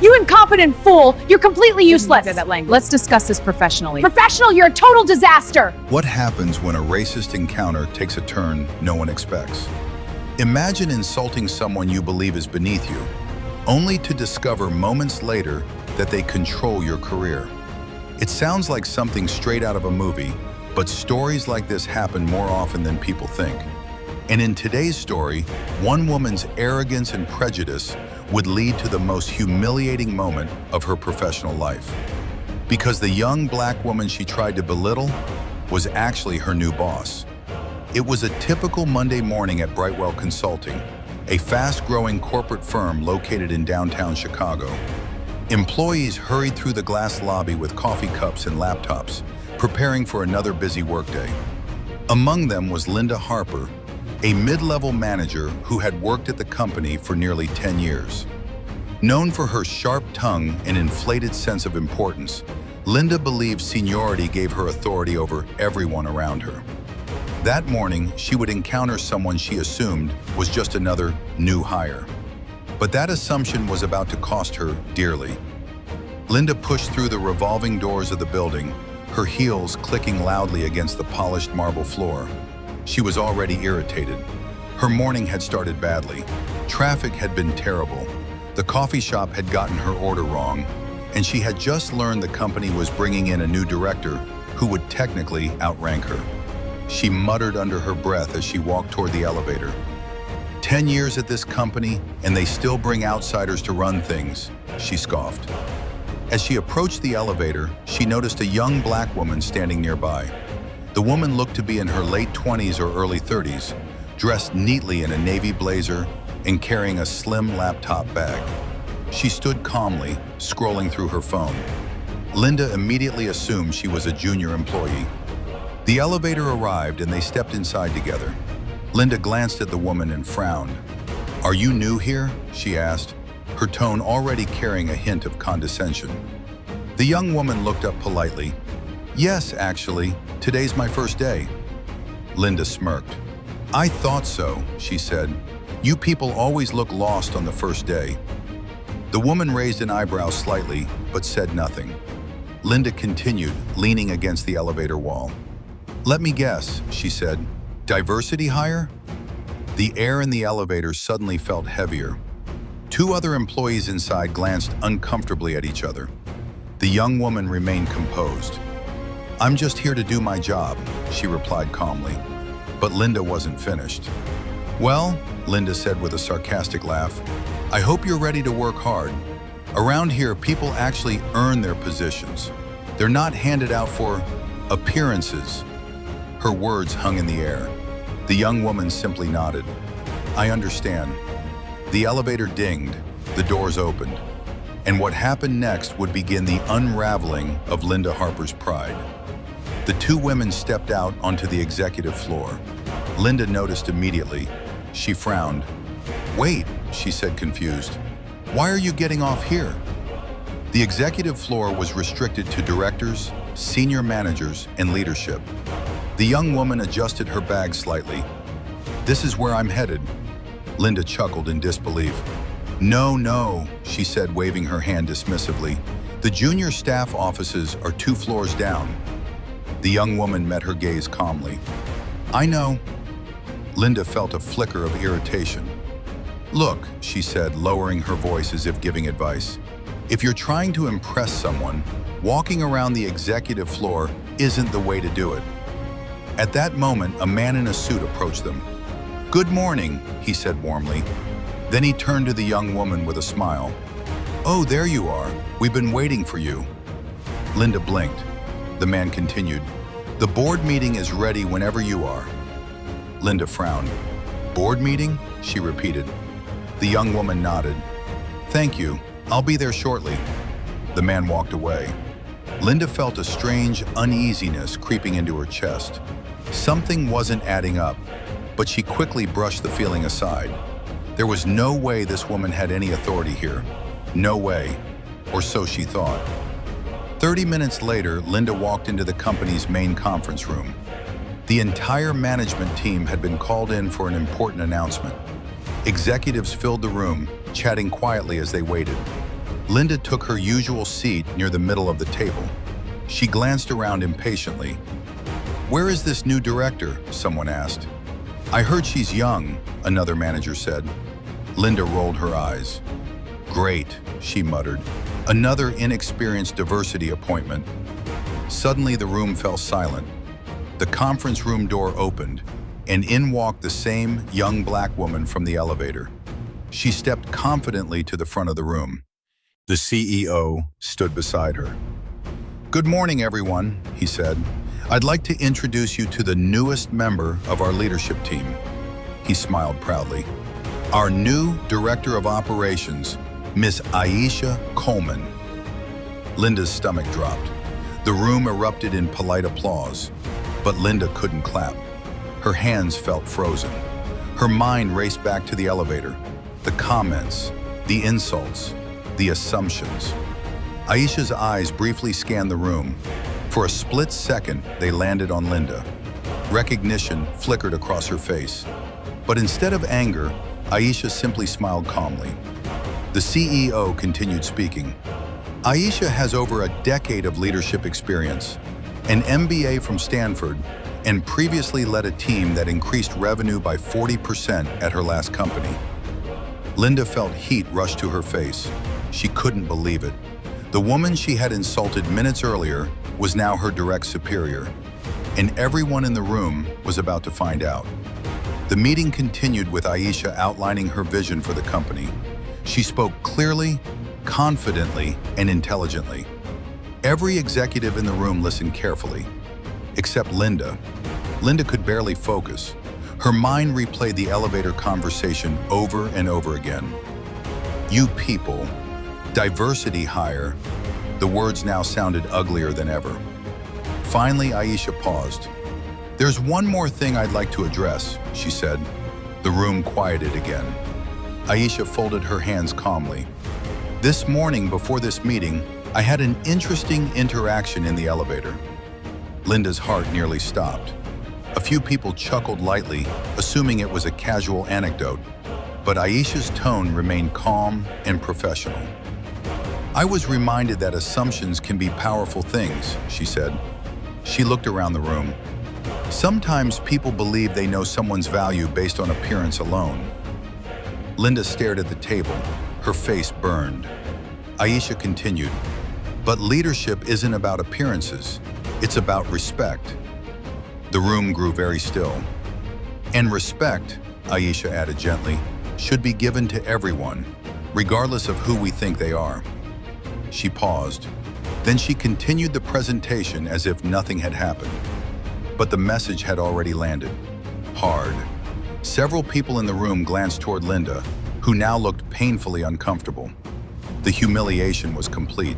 You incompetent fool! You're completely useless! That language. Let's discuss this professionally. Professional, you're a total disaster! What happens when a racist encounter takes a turn no one expects? Imagine insulting someone you believe is beneath you, only to discover moments later that they control your career. It sounds like something straight out of a movie, but stories like this happen more often than people think. And in today's story, one woman's arrogance and prejudice would lead to the most humiliating moment of her professional life. Because the young black woman she tried to belittle was actually her new boss. It was a typical Monday morning at Brightwell Consulting, a fast-growing corporate firm located in downtown Chicago. Employees hurried through the glass lobby with coffee cups and laptops, preparing for another busy workday. Among them was Linda Harper, a mid-level manager who had worked at the company for nearly 10 years. Known for her sharp tongue and inflated sense of importance, Linda believed seniority gave her authority over everyone around her. That morning, she would encounter someone she assumed was just another new hire. But that assumption was about to cost her dearly. Linda pushed through the revolving doors of the building, her heels clicking loudly against the polished marble floor. She was already irritated. Her morning had started badly. Traffic had been terrible. The coffee shop had gotten her order wrong, and she had just learned the company was bringing in a new director who would technically outrank her. She muttered under her breath as she walked toward the elevator. 10 years at this company, and they still bring outsiders to run things, she scoffed. As she approached the elevator, she noticed a young black woman standing nearby. The woman looked to be in her late 20s or early 30s, dressed neatly in a navy blazer and carrying a slim laptop bag. She stood calmly, scrolling through her phone. Linda immediately assumed she was a junior employee. The elevator arrived and they stepped inside together. Linda glanced at the woman and frowned. "Are you new here?" she asked, her tone already carrying a hint of condescension. The young woman looked up politely. "Yes, actually, today's my first day." Linda smirked. "I thought so," she said. "You people always look lost on the first day." The woman raised an eyebrow slightly, but said nothing. Linda continued, leaning against the elevator wall. "Let me guess," she said. "Diversity hire?" The air in the elevator suddenly felt heavier. Two other employees inside glanced uncomfortably at each other. The young woman remained composed. "I'm just here to do my job," she replied calmly. But Linda wasn't finished. "Well," Linda said with a sarcastic laugh, "I hope you're ready to work hard. Around here, people actually earn their positions. They're not handed out for appearances." Her words hung in the air. The young woman simply nodded. "I understand." The elevator dinged, the doors opened, and what happened next would begin the unraveling of Linda Harper's pride. The two women stepped out onto the executive floor. Linda noticed immediately. She frowned. "Wait," she said, confused. "Why are you getting off here?" The executive floor was restricted to directors, senior managers, and leadership. The young woman adjusted her bag slightly. "This is where I'm headed." Linda chuckled in disbelief. No, she said, waving her hand dismissively. "The junior staff offices are 2 floors down." The young woman met her gaze calmly. "I know." Linda felt a flicker of irritation. "Look," she said, lowering her voice as if giving advice. "If you're trying to impress someone, walking around the executive floor isn't the way to do it." At that moment, a man in a suit approached them. "Good morning," he said warmly. Then he turned to the young woman with a smile. "Oh, there you are. We've been waiting for you." Linda blinked. The man continued. "The board meeting is ready whenever you are." Linda frowned. "Board meeting?" she repeated. The young woman nodded. "Thank you. I'll be there shortly." The man walked away. Linda felt a strange uneasiness creeping into her chest. Something wasn't adding up, but she quickly brushed the feeling aside. There was no way this woman had any authority here. No way, or so she thought. 30 minutes later, Linda walked into the company's main conference room. The entire management team had been called in for an important announcement. Executives filled the room, chatting quietly as they waited. Linda took her usual seat near the middle of the table. She glanced around impatiently. "Where is this new director?" someone asked. "I heard she's young," another manager said. Linda rolled her eyes. "Great," she muttered. "Another inexperienced diversity appointment." Suddenly the room fell silent. The conference room door opened, and in walked the same young black woman from the elevator. She stepped confidently to the front of the room. The CEO stood beside her. "Good morning, everyone," he said. "I'd like to introduce you to the newest member of our leadership team." He smiled proudly. "Our new Director of Operations, Miss Aisha Coleman." Linda's stomach dropped. The room erupted in polite applause, but Linda couldn't clap. Her hands felt frozen. Her mind raced back to the elevator, the comments, the insults, the assumptions. Aisha's eyes briefly scanned the room. For a split second, they landed on Linda. Recognition flickered across her face. But instead of anger, Aisha simply smiled calmly. The CEO continued speaking. "Aisha has over a decade of leadership experience, an MBA from Stanford, and previously led a team that increased revenue by 40% at her last company." Linda felt heat rush to her face. She couldn't believe it. The woman she had insulted minutes earlier was now her direct superior, and everyone in the room was about to find out. The meeting continued with Aisha outlining her vision for the company. She spoke clearly, confidently, and intelligently. Every executive in the room listened carefully, except Linda. Linda could barely focus. Her mind replayed the elevator conversation over and over again. "You people, diversity hire." The words now sounded uglier than ever. Finally, Aisha paused. "There's one more thing I'd like to address," she said. The room quieted again. Aisha folded her hands calmly. "This morning before this meeting, I had an interesting interaction in the elevator." Linda's heart nearly stopped. A few people chuckled lightly, assuming it was a casual anecdote, but Aisha's tone remained calm and professional. "I was reminded that assumptions can be powerful things," she said. She looked around the room. "Sometimes people believe they know someone's value based on appearance alone." Linda stared at the table. Her face burned. Aisha continued, "But leadership isn't about appearances. It's about respect." The room grew very still. "And respect," Aisha added gently, "should be given to everyone, regardless of who we think they are." She paused. Then she continued the presentation as if nothing had happened. But the message had already landed. Hard. Several people in the room glanced toward Linda, who now looked painfully uncomfortable. The humiliation was complete.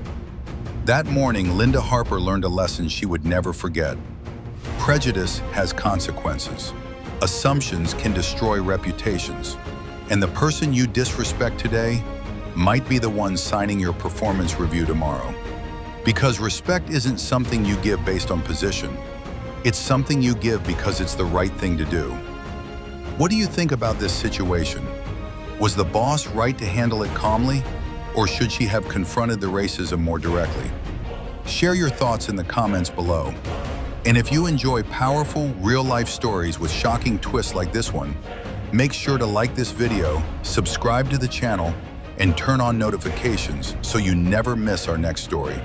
That morning, Linda Harper learned a lesson she would never forget. Prejudice has consequences. Assumptions can destroy reputations. And the person you disrespect today might be the one signing your performance review tomorrow. Because respect isn't something you give based on position. It's something you give because it's the right thing to do. What do you think about this situation? Was the boss right to handle it calmly, or should she have confronted the racism more directly? Share your thoughts in the comments below. And if you enjoy powerful, real-life stories with shocking twists like this one, make sure to like this video, subscribe to the channel, and turn on notifications so you never miss our next story.